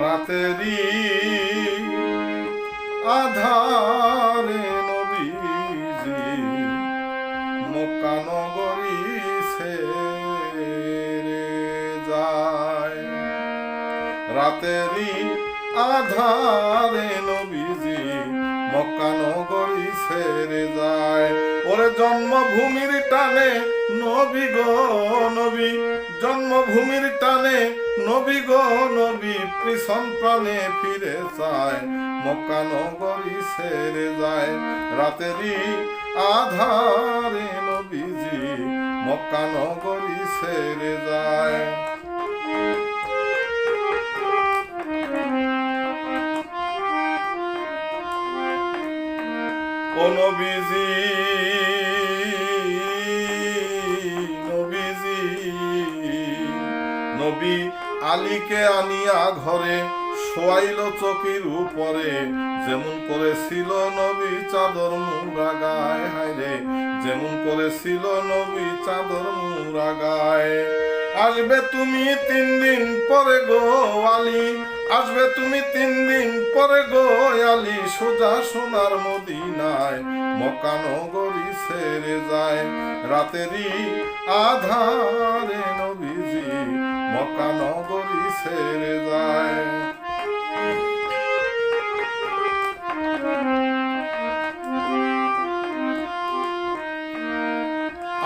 রাতেরই আধারে নবীজি মক্কা নগরী ছেড়ে যায়। রাতেরই আধারে নবীজি মক্কা নগরী ছেড়ে যায়। ওরে জন্মভূমির টানে নবী গো নবী, জন্মভূমির টানে নবী গো নবী, কৃষণ প্রাণে ফিরে যায়। মক্কা নগরী ছেড়ে যায়। রাতেরই আধারে নবীজি মক্কা নগরী ছেড়ে যায়। ও নবীজি নবীজি নবী আলীকে আনিয়া ঘরে শোয়াইল চকির উপরে, যেমন করেছিল নবী চাদর মুড়া গায়ে। হায়রে যেমন করেছিল নবী চাদর মুড়া গায়ে। আসবে তুমি 3 দিন পরে গো আলী, আসবে তুমি 3 দিন পরে গো আলী, সোজা সোনার মদিনায় মক্কা নগরী ছেড়ে যায়। রাতেরই আধারে নবীজি মক্কা নগরী ছেড়ে যায়।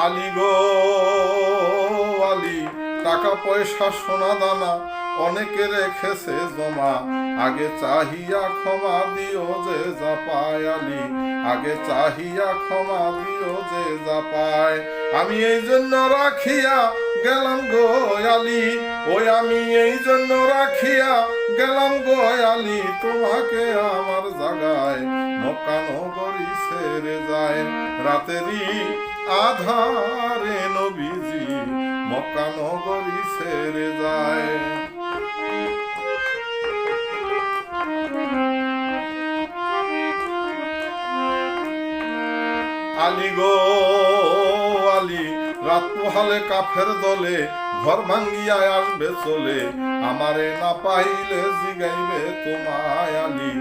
আলী গো আলী, টাকা পয়সা সোনা দানা অনেকে রেখেছে জমা, আগে চাহিয়া ক্ষমা দিও যে যা পায়। আলী আগে চাহিয়া ক্ষমা দিও যে যা পায়। আমি এই জন্য রাখিয়া গেলাম গো আলী, ওই আমি এই জন্য রাখিয়া গেলাম গো আলী, তোমাকে আমার জাগায় মক্কা নগরী ছেড়ে যায়। রাতেরই আধারে নবীজি মক্কা নগরী ছেড়ে যায়। আলী গো আলী, রাত পোহালে কাফের দলে ঘর ভাঙ্গিয়া আসবে চলে, আমারে না পাইলে জিগাইবে তোমায়। আলী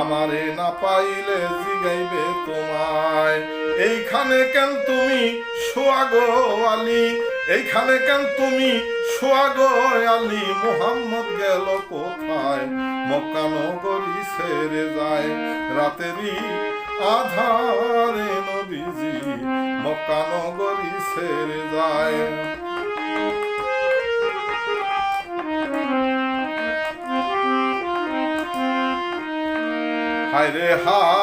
আমারে না পাইলে জিগাইবে তোমায়। এইখানে কেন তুমি শোয়া গো আলী, এইখানে কেন তুমি শোয়া গো আলী, মুহাম্মদ গেল কোথায় মক্কা নগরী ছেড়ে যায়। রাতেরই আধারে নবীজি মক্কা নগরী ছেড়ে যায়। হায় রে হায়,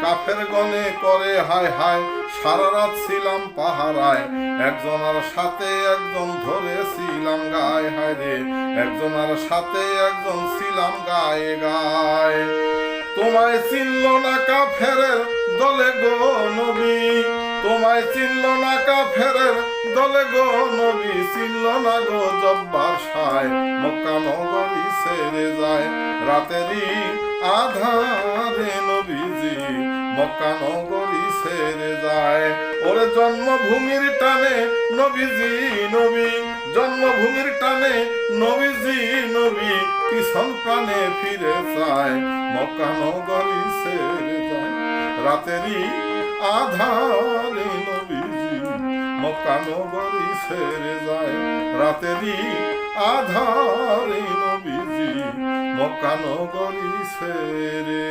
কাফের গনে করে হায় হায়, সারা রাত ছিলাম পাহারায়, একজনের সাথে একজন ধরেছিলাম গায়ে। হায় রে একজনের সাথে একজন ছিলাম গায়ে গায়ে। তোমায় চিনল না কাফেরের দলে গো নবী, তোমায় চিনল না কাফেরের দলে গো নবী, চিনল না গো জব্বার সায় মক্কা নগরী ছেড়ে যায়। রাতেরই আধারে নবীজি মক্কা নগরী ছেড়ে যায়। ওরে জন্মভূমির টানে নবীজি নবী, জন্মভূমির টানে নবীজি নবী, কৃষণ প্রাণে ফিরে যায় মক্কা নগরী ছেড়ে যায়। রাতেরই আধারে নবীজি মক্কা নগরী ছেড়ে যায়। রাতেরই আধারে নবীজি মক্কা নগরী ছেড়ে